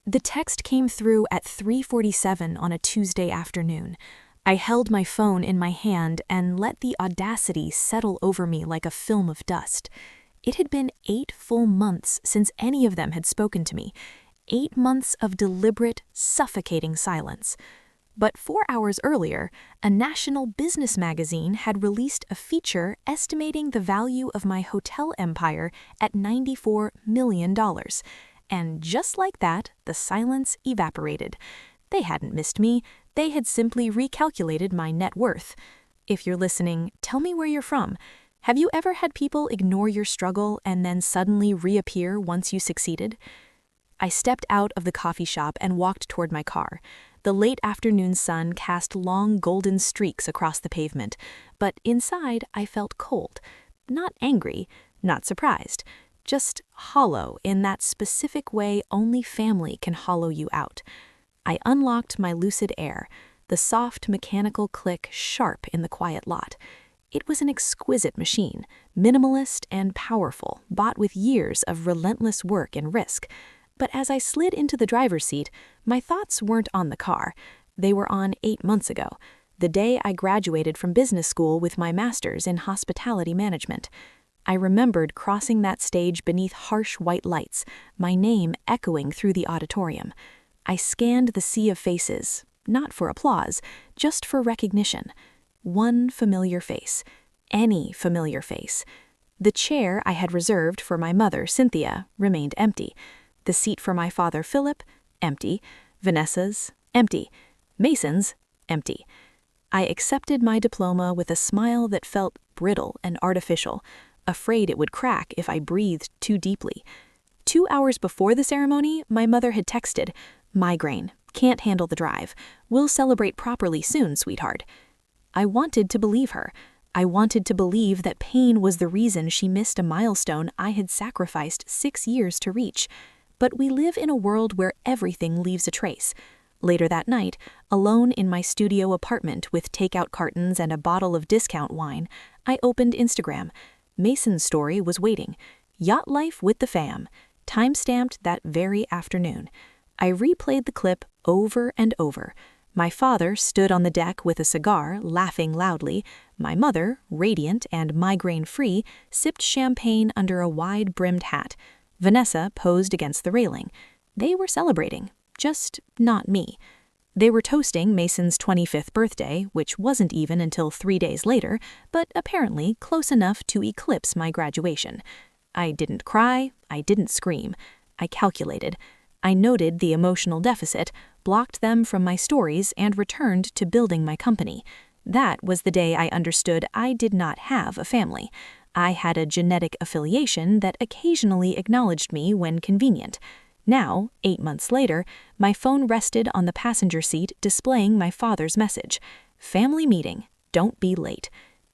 The text came through at 3:47 on a Tuesday afternoon. I held my phone in my hand and let the audacity settle over me like a film of dust. It had been 8 full months since any of them had spoken to me. 8 months of deliberate, suffocating silence. But 4 hours earlier, a national business magazine had released a feature estimating the value of my hotel empire at $94 million. And just like that, the silence evaporated. They hadn't missed me, they had simply recalculated my net worth. If you're listening, tell me where you're from. Have you ever had people ignore your struggle and then suddenly reappear once you succeeded? I stepped out of the coffee shop and walked toward my car. The late afternoon sun cast long golden streaks across the pavement, but inside I felt cold. Not angry, not surprised. Just hollow in that specific way only family can hollow you out. I unlocked my Lucid Air, the soft mechanical click sharp in the quiet lot. It was an exquisite machine, minimalist and powerful, bought with years of relentless work and risk. But as I slid into the driver's seat, my thoughts weren't on the car. They were on 8 months ago, the day I graduated from business school with my master's in hospitality management. I remembered crossing that stage beneath harsh white lights, my name echoing through the auditorium. I scanned the sea of faces, not for applause, just for recognition. One familiar face, any familiar face. The chair I had reserved for my mother, Cynthia, remained empty. The seat for my father, Philip, empty. Vanessa's, empty. Mason's, empty. I accepted my diploma with a smile that felt brittle and artificial, afraid it would crack if I breathed too deeply. 2 hours before the ceremony, my mother had texted, "Migraine, can't handle the drive. We'll celebrate properly soon, sweetheart." I wanted to believe her. I wanted to believe that pain was the reason she missed a milestone I had sacrificed 6 years to reach. But we live in a world where everything leaves a trace. Later that night, alone in my studio apartment with takeout cartons and a bottle of discount wine, I opened Instagram. Mason's story was waiting. Yacht life with the fam. Time-stamped that very afternoon. I replayed the clip over and over. My father stood on the deck with a cigar, laughing loudly. My mother, radiant and migraine-free, sipped champagne under a wide-brimmed hat. Vanessa posed against the railing. They were celebrating, just not me. They were toasting Mason's 25th birthday, which wasn't even until 3 days later, but apparently close enough to eclipse my graduation. I didn't cry, I didn't scream. I calculated. I noted the emotional deficit, blocked them from my stories, and returned to building my company. That was the day I understood I did not have a family. I had a genetic affiliation that occasionally acknowledged me when convenient. Now, 8 months later, my phone rested on the passenger seat displaying my father's message. Family meeting, don't be late.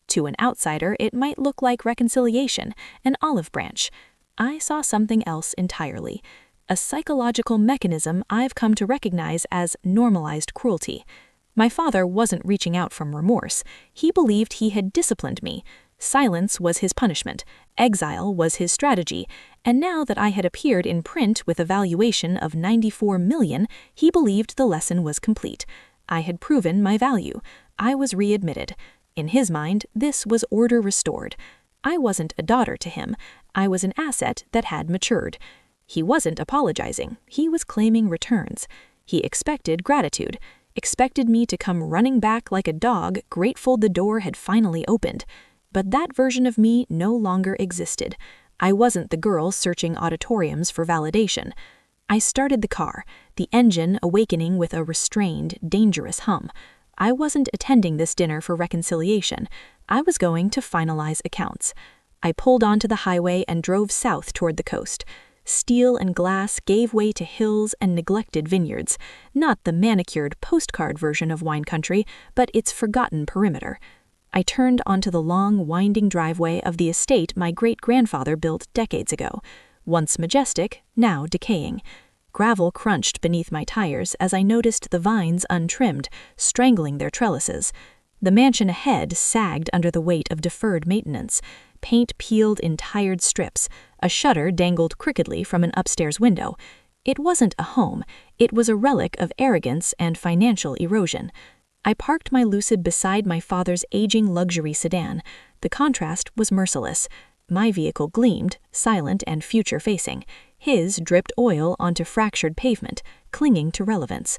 To an outsider, it might look like reconciliation, an olive branch. I saw something else entirely. A psychological mechanism I've come to recognize as normalized cruelty. My father wasn't reaching out from remorse. He believed he had disciplined me. Silence was his punishment, exile was his strategy, and now that I had appeared in print with a valuation of $94 million, he believed the lesson was complete. I had proven my value. I was readmitted. In his mind, this was order restored. I wasn't a daughter to him. I was an asset that had matured. He wasn't apologizing. He was claiming returns. He expected gratitude, expected me to come running back like a dog, grateful the door had finally opened. But that version of me no longer existed. I wasn't the girl searching auditoriums for validation. I started the car, the engine awakening with a restrained, dangerous hum. I wasn't attending this dinner for reconciliation. I was going to finalize accounts. I pulled onto the highway and drove south toward the coast. Steel and glass gave way to hills and neglected vineyards, not the manicured postcard version of wine country, but its forgotten perimeter. I turned onto the long, winding driveway of the estate my great-grandfather built decades ago, once majestic, now decaying. Gravel crunched beneath my tires as I noticed the vines untrimmed, strangling their trellises. The mansion ahead sagged under the weight of deferred maintenance. Paint peeled in tired strips. A shutter dangled crookedly from an upstairs window. It wasn't a home, it was a relic of arrogance and financial erosion. I parked my Lucid beside my father's aging luxury sedan. The contrast was merciless. My vehicle gleamed, silent and future-facing. His dripped oil onto fractured pavement, clinging to relevance.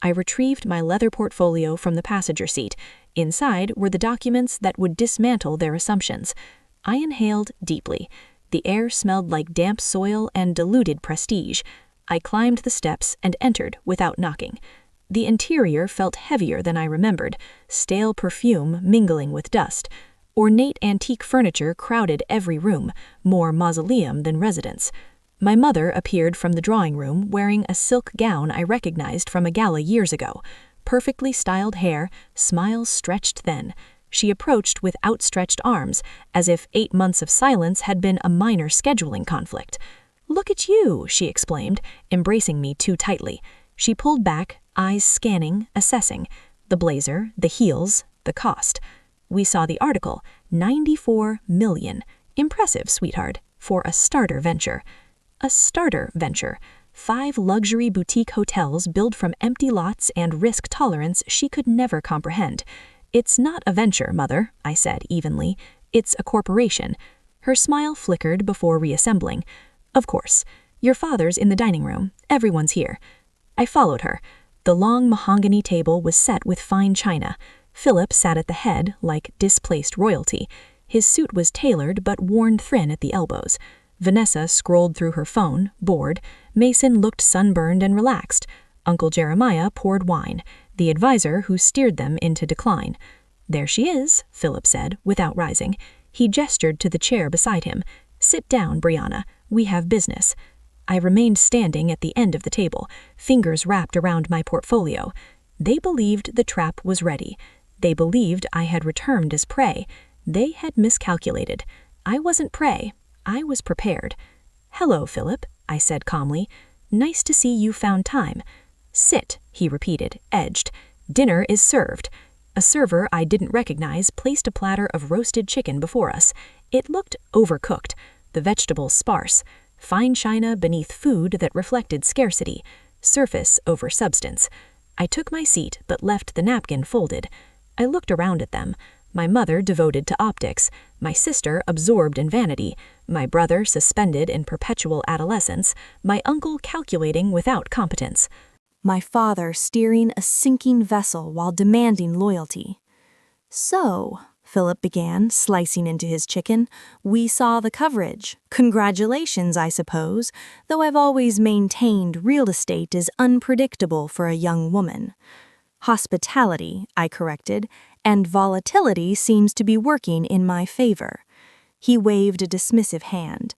I retrieved my leather portfolio from the passenger seat. Inside were the documents that would dismantle their assumptions. I inhaled deeply. The air smelled like damp soil and diluted prestige. I climbed the steps and entered without knocking. The interior felt heavier than I remembered, stale perfume mingling with dust. Ornate antique furniture crowded every room, more mausoleum than residence. My mother appeared from the drawing room wearing a silk gown I recognized from a gala years ago. Perfectly styled hair, smiles stretched thin. She approached with outstretched arms, as if 8 months of silence had been a minor scheduling conflict. "Look at you," she exclaimed, embracing me too tightly. She pulled back, eyes scanning, assessing. The blazer, the heels, the cost. We saw the article, $94 million. Impressive, sweetheart, for a starter venture. A starter venture. 5 luxury boutique hotels built from empty lots and risk tolerance she could never comprehend. "It's not a venture, Mother," I said evenly. "It's a corporation." Her smile flickered before reassembling. "Of course. Your father's in the dining room. Everyone's here." I followed her. The long mahogany table was set with fine china. Philip sat at the head like displaced royalty. His suit was tailored but worn thin at the elbows. Vanessa scrolled through her phone, bored. Mason looked sunburned and relaxed. Uncle Jeremiah poured wine, the advisor who steered them into decline. "There she is," Philip said, without rising. He gestured to the chair beside him. "Sit down, Brianna. We have business." I remained standing at the end of the table, fingers wrapped around my portfolio. They believed the trap was ready. They believed I had returned as prey. They had miscalculated. I wasn't prey. I was prepared. "Hello, Philip," I said calmly. "Nice to see you found time." "Sit," he repeated, edged. "Dinner is served." A server I didn't recognize placed a platter of roasted chicken before us. It looked overcooked, the vegetables sparse, fine china beneath food that reflected scarcity, surface over substance. I took my seat but left the napkin folded. I looked around at them. My mother devoted to optics, my sister absorbed in vanity, my brother suspended in perpetual adolescence, my uncle calculating without competence. My father steering a sinking vessel while demanding loyalty. "So," Philip began, slicing into his chicken, "we saw the coverage. Congratulations, I suppose, though I've always maintained real estate is unpredictable for a young woman." "Hospitality," I corrected, "and volatility seems to be working in my favor." He waved a dismissive hand.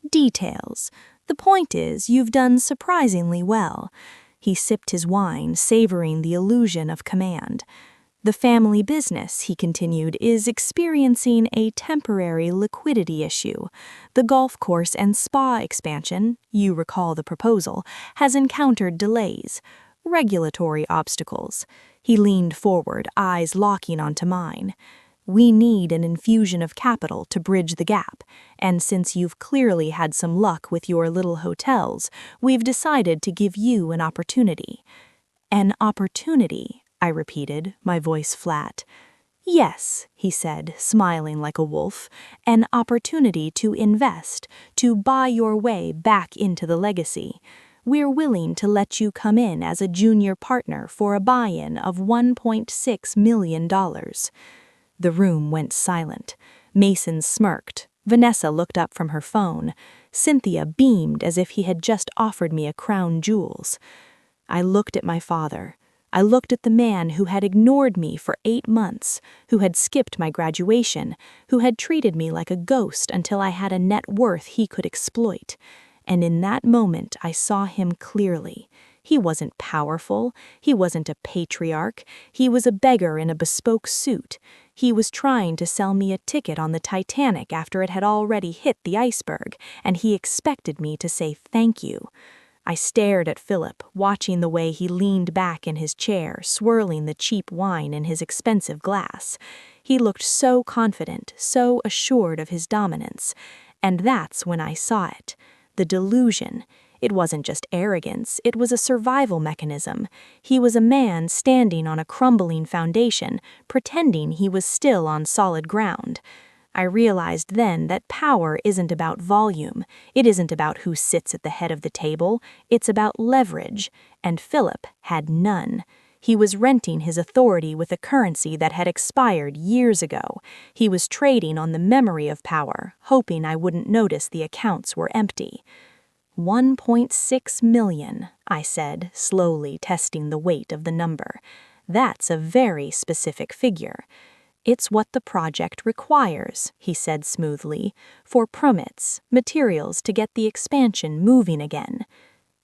"Details. The point is, you've done surprisingly well." He sipped his wine, savoring the illusion of command. "The family business," he continued, "is experiencing a temporary liquidity issue. The golf course and spa expansion, you recall the proposal, has encountered delays. Regulatory obstacles." He leaned forward, eyes locking onto mine. "We need an infusion of capital to bridge the gap, and since you've clearly had some luck with your little hotels, we've decided to give you an opportunity." "An opportunity," I repeated, my voice flat. "Yes," he said, smiling like a wolf, "an opportunity to invest, to buy your way back into the legacy. We're willing to let you come in as a junior partner for a buy-in of $1.6 million. The room went silent. Mason smirked. Vanessa looked up from her phone. Cynthia beamed as if he had just offered me a crown jewels. I looked at my father. I looked at the man who had ignored me for 8 months, who had skipped my graduation, who had treated me like a ghost until I had a net worth he could exploit. And in that moment I saw him clearly. He wasn't powerful. He wasn't a patriarch. He was a beggar in a bespoke suit. He was trying to sell me a ticket on the Titanic after it had already hit the iceberg, and he expected me to say thank you. I stared at Philip, watching the way he leaned back in his chair, swirling the cheap wine in his expensive glass. He looked so confident, so assured of his dominance. And that's when I saw it. The delusion. It wasn't just arrogance, it was a survival mechanism. He was a man standing on a crumbling foundation, pretending he was still on solid ground. I realized then that power isn't about volume. It isn't about who sits at the head of the table. It's about leverage. And Philip had none. He was renting his authority with a currency that had expired years ago. He was trading on the memory of power, hoping I wouldn't notice the accounts were empty. 1.6 million, I said, slowly testing the weight of the number. That's a very specific figure. It's what the project requires, he said smoothly, for permits, materials to get the expansion moving again.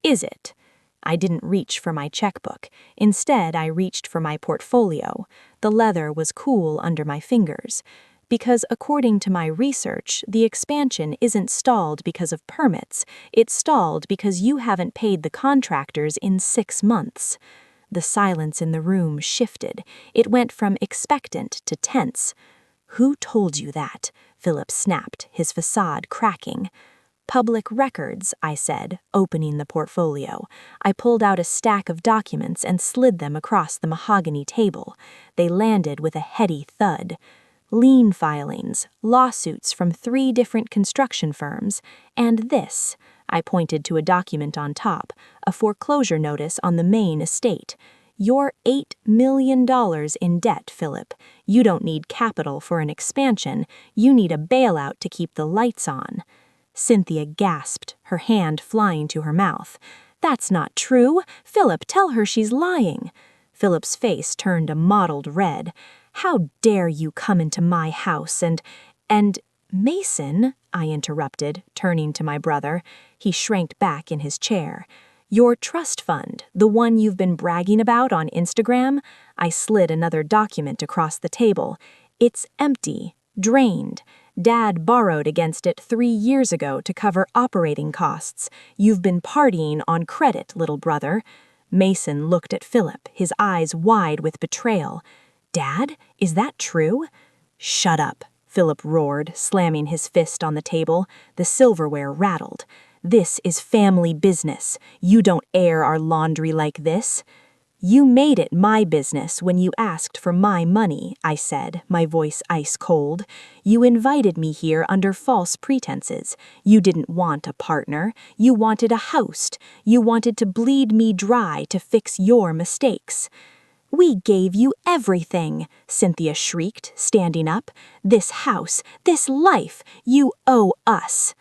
Is it? I didn't reach for my checkbook. Instead, I reached for my portfolio. The leather was cool under my fingers. Because according to my research, the expansion isn't stalled because of permits. It's stalled because you haven't paid the contractors in 6 months. The silence in the room shifted. It went from expectant to tense. Who told you that? Philip snapped, his facade cracking. Public records, I said, opening the portfolio. I pulled out a stack of documents and slid them across the mahogany table. They landed with a heady thud. Lien filings, lawsuits from 3 different construction firms, and this. I pointed to a document on top, a foreclosure notice on the main estate. You're $8 million in debt, Philip. You don't need capital for an expansion. You need a bailout to keep the lights on. Cynthia gasped, her hand flying to her mouth. That's not true. Philip, tell her she's lying. Philip's face turned a mottled red. How dare you come into my house and Mason, I interrupted, turning to my brother. He shrank back in his chair. Your trust fund, the one you've been bragging about on Instagram? I slid another document across the table. It's empty, drained. Dad borrowed against it 3 years ago to cover operating costs. You've been partying on credit, little brother. Mason looked at Philip, his eyes wide with betrayal. Dad, is that true? Shut up, Philip roared, slamming his fist on the table. The silverware rattled. This is family business. You don't air our laundry like this. You made it my business when you asked for my money, I said, my voice ice cold. You invited me here under false pretenses. You didn't want a partner. You wanted a host. You wanted to bleed me dry to fix your mistakes. We gave you everything, Cynthia shrieked, standing up. This house, this life, you owe us.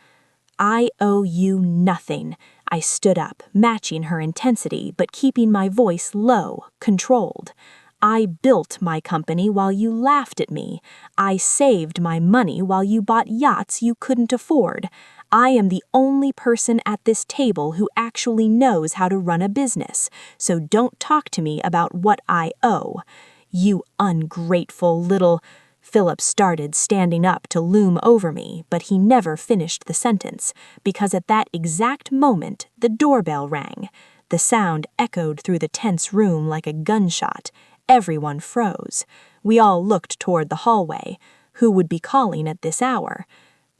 I owe you nothing. I stood up, matching her intensity, but keeping my voice low, controlled. I built my company while you laughed at me. I saved my money while you bought yachts you couldn't afford. I am the only person at this table who actually knows how to run a business, so don't talk to me about what I owe. You ungrateful little... Philip started standing up to loom over me, but he never finished the sentence, because at that exact moment the doorbell rang. The sound echoed through the tense room like a gunshot. Everyone froze. We all looked toward the hallway. Who would be calling at this hour?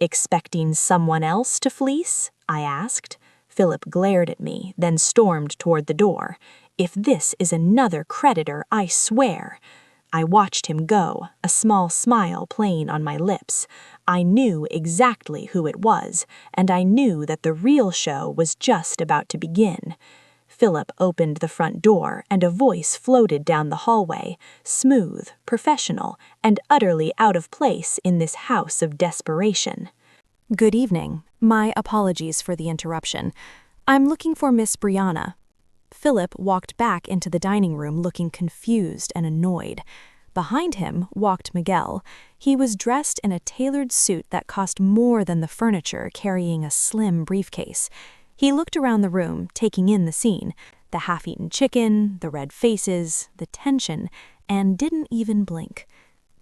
Expecting someone else to fleece? I asked. Philip glared at me, then stormed toward the door. If this is another creditor, I swear. I watched him go, a small smile playing on my lips. I knew exactly who it was, and I knew that the real show was just about to begin. Philip opened the front door, and a voice floated down the hallway, smooth, professional, and utterly out of place in this house of desperation. Good evening. My apologies for the interruption. I'm looking for Miss Brianna. Philip walked back into the dining room looking confused and annoyed. Behind him walked Miguel. He was dressed in a tailored suit that cost more than the furniture, carrying a slim briefcase. He looked around the room, taking in the scene, the half-eaten chicken, the red faces, the tension, and didn't even blink.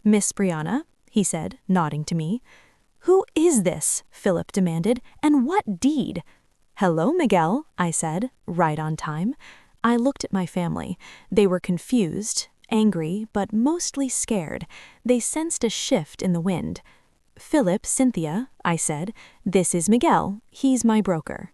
Miss Brianna, he said, nodding to me. Who is this? Philip demanded, and what deed? Hello, Miguel, I said, right on time. I looked at my family. They were confused, angry, but mostly scared. They sensed a shift in the wind. Philip, Cynthia, I said, this is Miguel. He's my broker.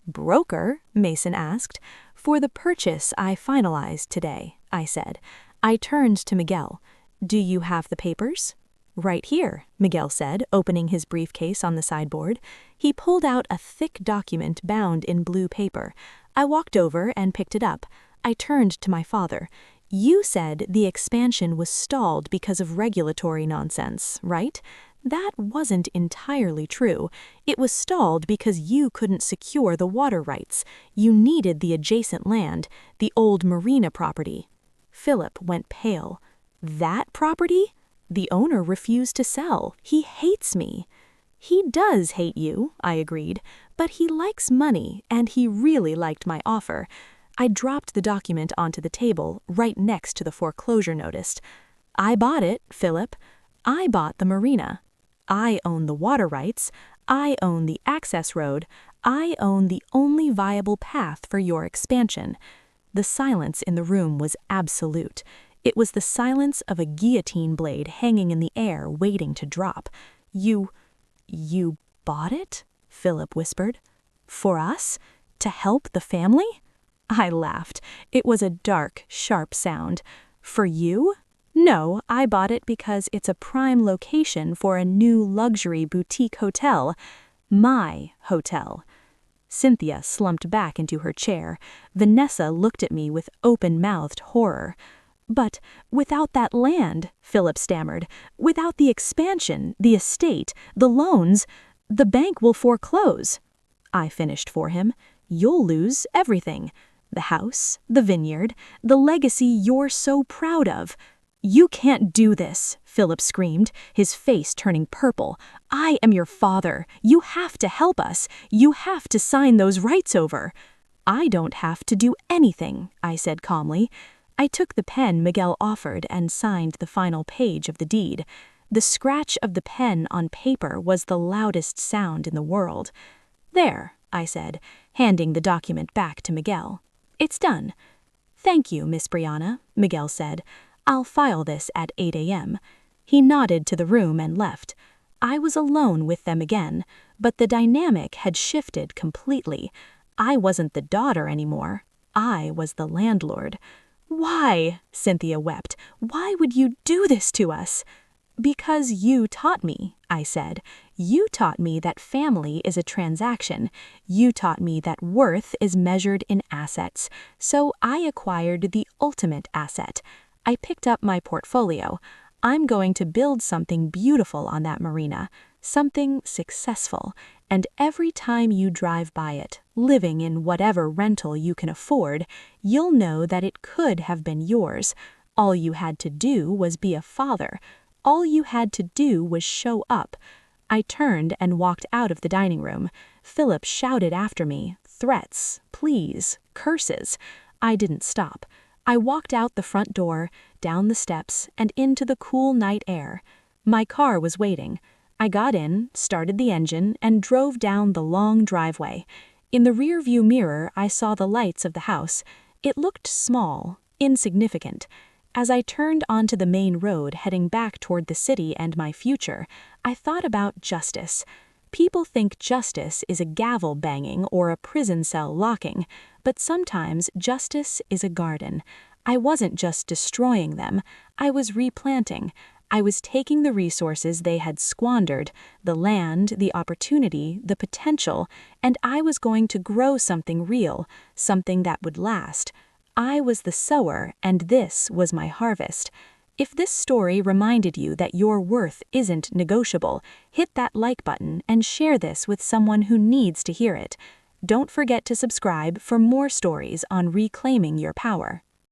Broker? Mason asked. For the purchase I finalized today, I said. I turned to Miguel. Do you have the papers? Right here, Miguel said, opening his briefcase on the sideboard. He pulled out a thick document bound in blue paper. I walked over and picked it up. I turned to my father. You said the expansion was stalled because of regulatory nonsense, right? That wasn't entirely true. It was stalled because you couldn't secure the water rights. You needed the adjacent land, the old marina property. Philip went pale. That property? The owner refused to sell. He hates me. He does hate you, I agreed, but he likes money, and he really liked my offer. I dropped the document onto the table, right next to the foreclosure notice. I bought it, Philip. I bought the marina. I own the water rights. I own the access road. I own the only viable path for your expansion. The silence in the room was absolute. It was the silence of a guillotine blade hanging in the air, waiting to drop. You bought it? Philip whispered. For us? To help the family? I laughed. It was a dark, sharp sound. For you? No, I bought it because it's a prime location for a new luxury boutique hotel. My hotel. Cynthia slumped back into her chair. Vanessa looked at me with open-mouthed horror. But without that land, Philip stammered, without the expansion, the estate, the loans, the bank will foreclose. I finished for him. You'll lose everything. The house, the vineyard, the legacy you're so proud of. You can't do this, Philip screamed, his face turning purple. I am your father. You have to help us. You have to sign those rights over. I don't have to do anything, I said calmly. I took the pen Miguel offered and signed the final page of the deed. The scratch of the pen on paper was the loudest sound in the world. There, I said, handing the document back to Miguel. It's done. Thank you, Miss Brianna, Miguel said. I'll file this at 8 a.m. He nodded to the room and left. I was alone with them again, but the dynamic had shifted completely. I wasn't the daughter anymore. I was the landlord. Why? Cynthia wept. Why would you do this to us? Because you taught me, I said. You taught me that family is a transaction. You taught me that worth is measured in assets. So I acquired the ultimate asset. I picked up my portfolio. I'm going to build something beautiful on that marina, something successful, and every time you drive by it, living in whatever rental you can afford, you'll know that it could have been yours. All you had to do was be a father. All you had to do was show up. I turned and walked out of the dining room. Philip shouted after me, threats, pleas, curses. I didn't stop. I walked out the front door, down the steps, and into the cool night air. My car was waiting. I got in, started the engine, and drove down the long driveway. In the rearview mirror, I saw the lights of the house. It looked small, insignificant. As I turned onto the main road heading back toward the city and my future, I thought about justice. People think justice is a gavel banging or a prison cell locking, but sometimes justice is a garden. I wasn't just destroying them, I was replanting. I was taking the resources they had squandered, the land, the opportunity, the potential, and I was going to grow something real, something that would last. I was the sower, and this was my harvest. If this story reminded you that your worth isn't negotiable, hit that like button and share this with someone who needs to hear it. Don't forget to subscribe for more stories on reclaiming your power.